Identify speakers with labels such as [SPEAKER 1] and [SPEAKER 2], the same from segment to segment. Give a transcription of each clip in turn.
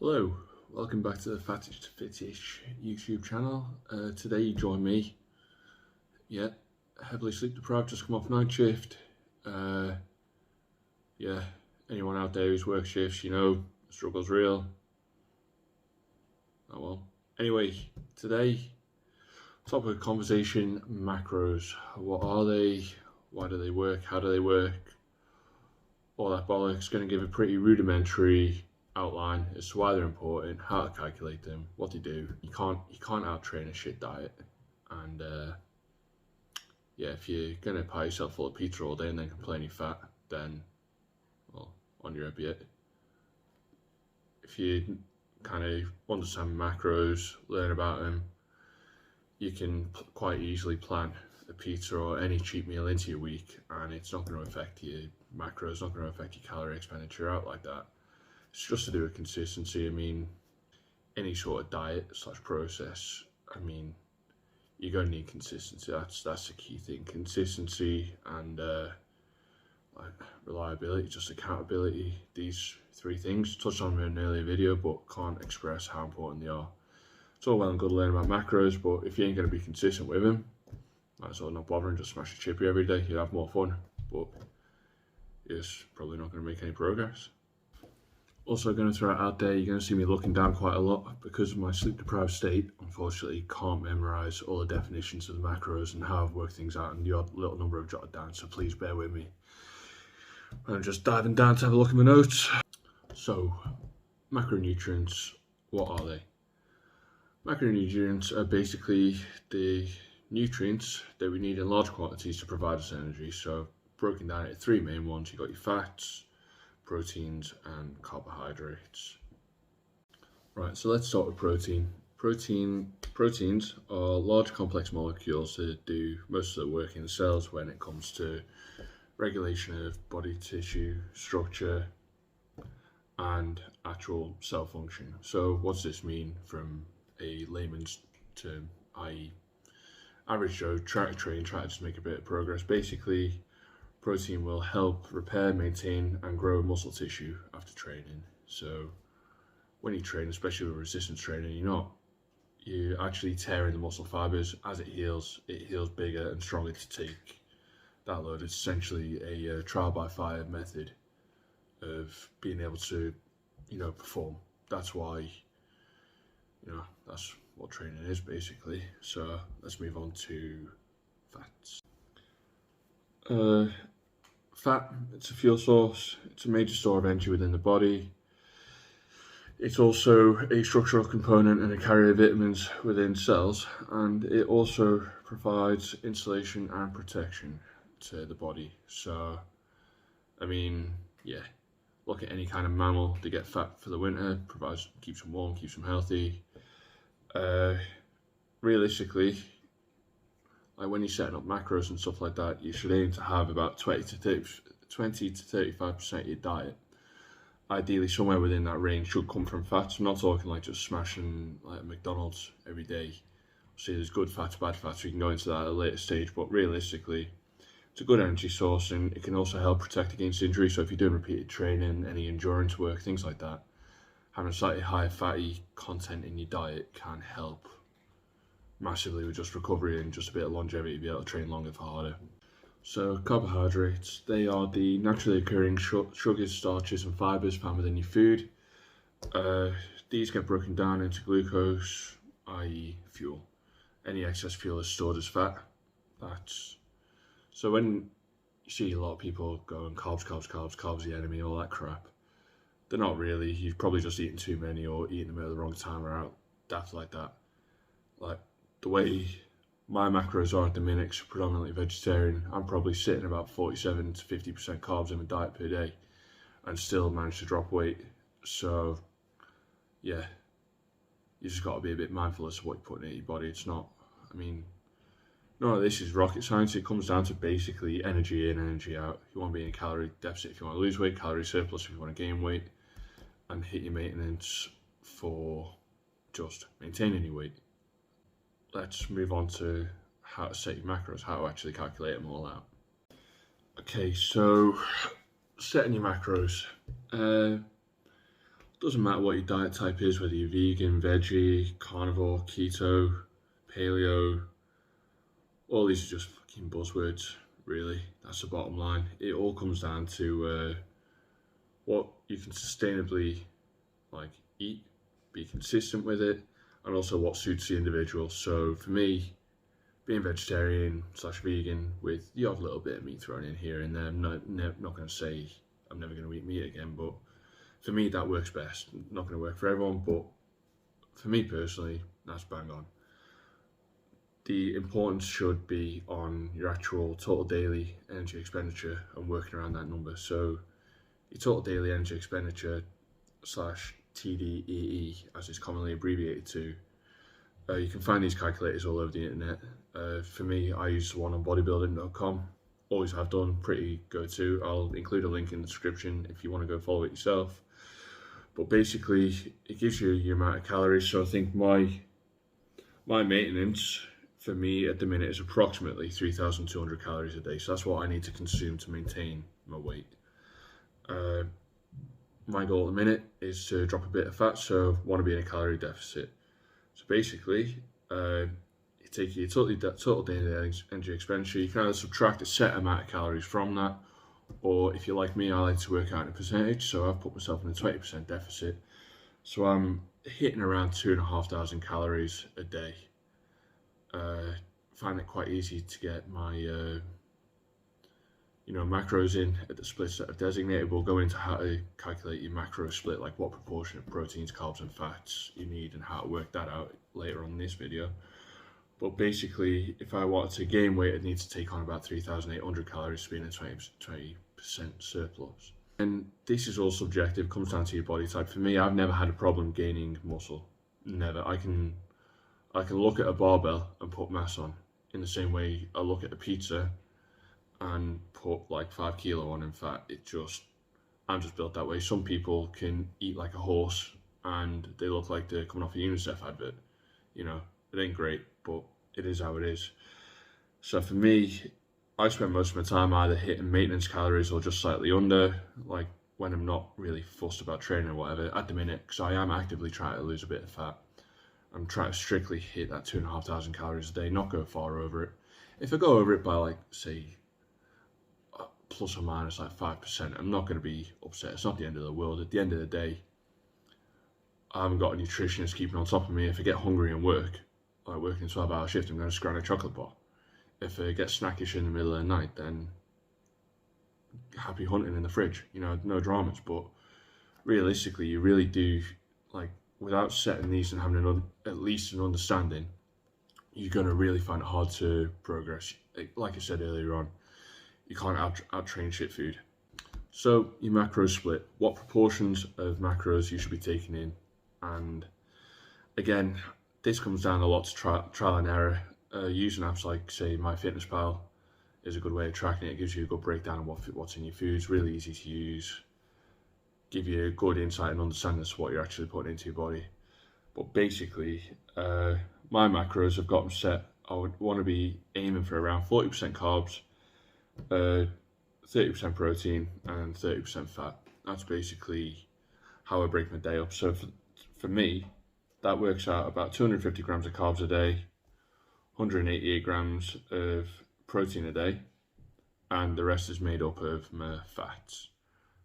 [SPEAKER 1] Hello, welcome back to the fatish YouTube channel. Today you join me, heavily sleep deprived, just come off night shift. Anyone out there who's work shifts, you know, the struggle's real. Oh well. Anyway, today, topic of conversation, macros. What are they? Why do they work? How do they work? All that bollocks. Going to give a pretty rudimentary outline as to why they're important, how to calculate them, what they do. You can't out train a shit diet, and if you're gonna pie yourself full of pizza all day and then complain you're fat, then well, on your head yet. If you kind of understand macros, learn about them, you can quite easily plan a pizza or any cheat meal into your week, and it's not going to affect your macros, not going to affect your calorie expenditure out like that. It's just to do with consistency. I mean, any sort of diet / process, I mean, you're going to need consistency. That's the key thing. Consistency and reliability, just accountability. These three things, touched on in an earlier video, but can't express how important they are. It's all well and good learning about macros, but if you ain't going to be consistent with them, might as well not bother and just smash a chippy every day. You'll have more fun, but you're probably not going to make any progress. Also, going to throw it out there, you're going to see me looking down quite a lot because of my sleep deprived state. Unfortunately, can't memorize all the definitions of the macros and how I've worked things out, and the odd little number I've jotted down, so please bear with me. I'm just diving down to have a look at my notes. So, macronutrients, what are they? Macronutrients are basically the nutrients that we need in large quantities to provide us energy. So, broken down into three main ones, you've got your fats, proteins and carbohydrates. Right, so let's start with protein. Proteins are large complex molecules that do most of the work in the cells when it comes to regulation of body tissue structure and actual cell function. So what's this mean from a layman's term, i.e. average Joe, try to just make a bit of progress. Basically, protein will help repair, maintain and grow muscle tissue after training. So when you train, especially with resistance training, you're actually tearing the muscle fibers. As it heals bigger and stronger to take that load. It's essentially a trial by fire method of being able to perform. That's why that's what training is basically. So let's move on to fats. Fat, it's a fuel source, it's a major store of energy within the body. It's also a structural component and a carrier of vitamins within cells, and it also provides insulation and protection to the body. So, I mean, look at any kind of mammal, they get fat for the winter, keeps them warm, keeps them healthy. Realistically, like when you're setting up macros and stuff like that, you should aim to have about 20 to 35% of your diet. Ideally, somewhere within that range should come from fats. I'm not talking like just smashing like McDonald's every day. See, there's good fats, bad fats. We can go into that at a later stage, but realistically, it's a good energy source and it can also help protect against injury. So if you're doing repeated training, any endurance work, things like that, having a slightly higher fatty content in your diet can help massively with just recovery and just a bit of longevity to be able to train longer for harder. So carbohydrates, they are the naturally occurring sugars, starches and fibers found within your food. These get broken down into glucose, i.e. fuel. Any excess fuel is stored as fat. So when you see a lot of people going carbs the enemy, all that crap, they're not really. You've probably just eaten too many or eaten them at the wrong time or out daft like that. Like the way my macros are at the minute, predominantly vegetarian, I'm probably sitting about 47 to 50% carbs in my diet per day and still manage to drop weight. So you just got to be a bit mindful as to what you're putting in your body. It's not, none of this is rocket science. It comes down to basically energy in, energy out. You want to be in a calorie deficit if you want to lose weight, calorie surplus if you want to gain weight, and hit your maintenance for just maintaining your weight. Let's move on to how to set your macros, how to actually calculate them all out. Okay, so setting your macros. Doesn't matter what your diet type is, whether you're vegan, veggie, carnivore, keto, paleo, all these are just fucking buzzwords, really. That's the bottom line. It all comes down to what you can sustainably like eat, be consistent with it, and also what suits the individual. So for me, being vegetarian slash vegan with the odd little bit of meat thrown in here and there, I'm not going to say I'm never going to eat meat again, but for me that works best. Not going to work for everyone, but for me personally, that's bang on. The importance should be on your actual total daily energy expenditure and working around that number. So your total daily energy expenditure slash TDEE, as it's commonly abbreviated to. You can find these calculators all over the internet. For me, I use the one on bodybuilding.com. Always have done, pretty go-to. I'll include a link in the description if you want to go follow it yourself. But basically, it gives you your amount of calories. So I think my maintenance for me at the minute is approximately 3,200 calories a day. So that's what I need to consume to maintain my weight. My goal at the minute is to drop a bit of fat, so I want to be in a calorie deficit. So basically, you take your total daily energy expenditure. You can either subtract a set amount of calories from that, or if you're like me, I like to work out in a percentage. So I've put myself in a 20% deficit. So I'm hitting around 2,500 calories a day. Find it quite easy to get my macros in at the splits that I've designated. We'll go into how to calculate your macro split, like what proportion of proteins, carbs and fats you need and how to work that out later on in this video. But basically, if I wanted to gain weight, I'd need to take on about 3,800 calories to be in a 20% surplus. And this is all subjective, comes down to your body type. For me, I've never had a problem gaining muscle. Never. I can look at a barbell and put mass on in the same way I look at a pizza and put like 5 kilo on in fat. I'm just built that way. Some people can eat like a horse and they look like they're coming off a UNICEF advert. It ain't great, but it is how it is. So for me, I spend most of my time either hitting maintenance calories or just slightly under, like when I'm not really fussed about training or whatever at the minute, because I am actively trying to lose a bit of fat. I'm trying to strictly hit that 2,500 calories a day, not go far over it. If I go over it by like, say, plus or minus like 5%, I'm not going to be upset. It's not the end of the world. At the end of the day, I haven't got a nutritionist keeping on top of me. If I get hungry and work, like working a 12-hour shift, I'm going to scrounge a chocolate bar. If I get snackish in the middle of the night, then happy hunting in the fridge, no dramas. But realistically, you really do, like, without setting these and having at least an understanding, you're going to really find it hard to progress. Like I said earlier on, you can't out-train shit food. So your macro split, what proportions of macros you should be taking in. And again, this comes down a lot to trial and error. Using apps like, say, MyFitnessPal is a good way of tracking it. It gives you a good breakdown of what's in your foods, really easy to use, give you a good insight and understanding as to what you're actually putting into your body. But basically, my macros have got them set. I would want to be aiming for around 40% carbs, 30% protein and 30% fat. That's basically how I break my day up. So for me, that works out about 250 grams of carbs a day, 188 grams of protein a day, and the rest is made up of my fats.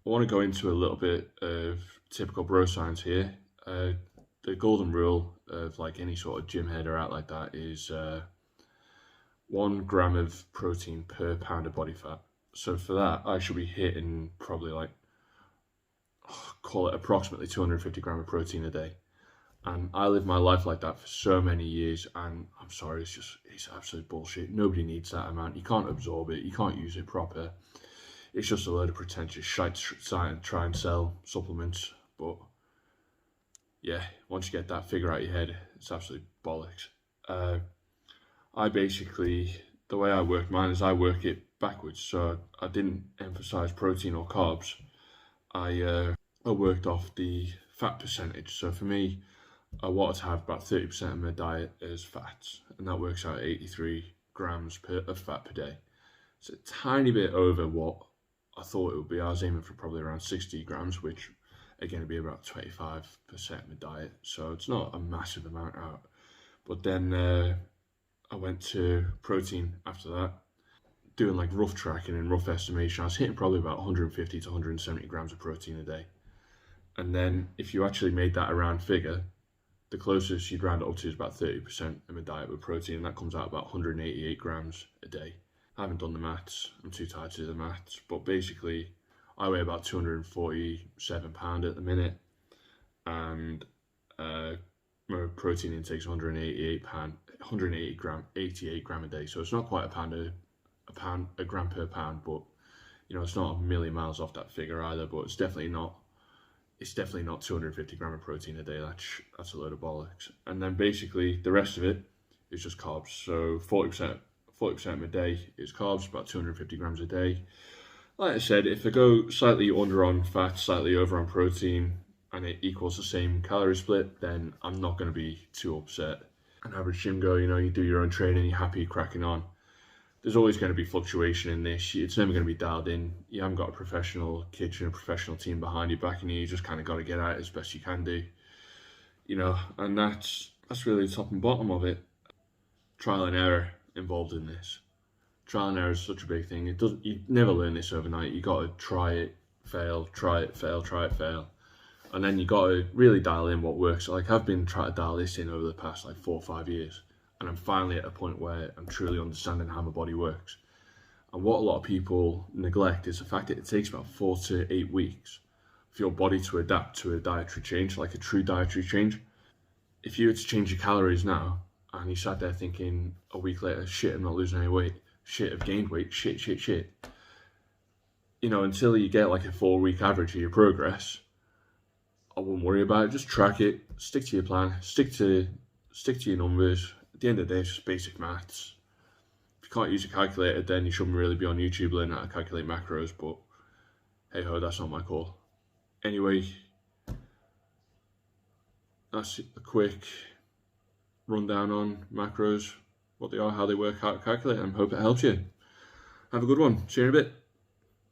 [SPEAKER 1] I want to go into a little bit of typical bro science here. The golden rule of like any sort of gym head or out like that is 1 gram of protein per pound of body fat. So for that, I should be hitting probably like, call it approximately 250 grams of protein a day. And I lived my life like that for so many years, and I'm sorry, it's absolute bullshit. Nobody needs that amount. You can't absorb it, you can't use it proper. It's just a load of pretentious shite to try and sell supplements. But yeah, once you get that figure out your head, it's absolute bollocks. I basically, the way I work mine is I work it backwards. So I didn't emphasize protein or carbs. I worked off the fat percentage. So for me, I wanted to have about 30% of my diet as fats, and that works out 83 grams of fat per day. It's a tiny bit over what I thought it would be. I was aiming for probably around 60 grams, which Again, it'd be about 25% of my diet, so it's not a massive amount out. But then I went to protein after that, doing like rough tracking and rough estimation. I was hitting probably about 150 to 170 grams of protein a day. And then if you actually made that a round figure, the closest you'd round it up to is about 30% of my diet with protein, and that comes out about 188 grams a day. I haven't done the maths, I'm too tired to do the maths, but basically I weigh about 247 pound at the minute, and my protein intake is 188 gram a day. So it's not quite a gram per pound, but you know, it's not a million miles off that figure either. But it's definitely not 250 gram of protein a day. That's a load of bollocks. And then basically the rest of it is just carbs. So 40% of my day is carbs, about 250 grams a day. Like I said, if I go slightly under on fat, slightly over on protein, and it equals the same calorie split, then I'm not going to be too upset. An average gym goer, you know, you do your own training, you're happy, cracking on. There's always going to be fluctuation in this. It's never going to be dialed in. You haven't got a professional kitchen, a professional team behind you, backing you. You just kind of got to get at it as best you can do, you know. And that's really the top and bottom of it. Trial and error involved in this. Trial and error is such a big thing. You never learn this overnight. You got to try it, fail, try it, fail, try it, fail. And then you got to really dial in what works. Like I've been trying to dial this in over the past like 4 or 5 years. And I'm finally at a point where I'm truly understanding how my body works. And what a lot of people neglect is the fact that it takes about 4 to 8 weeks for your body to adapt to a dietary change, like a true dietary change. If you were to change your calories now, and you sat there thinking a week later, shit, I'm not losing any weight, shit, I've gained weight, shit. You know, until you get like a 4-week average of your progress, I wouldn't worry about it. Just track it, stick to your plan, stick to your numbers. At the end of the day, it's just basic maths. If you can't use a calculator, then you shouldn't really be on YouTube learning how to calculate macros, but hey ho, that's not my call. Anyway, that's a quick rundown on macros, what they are, how they work, how to calculate them. Hope it helps you. Have a good one. See you in a bit.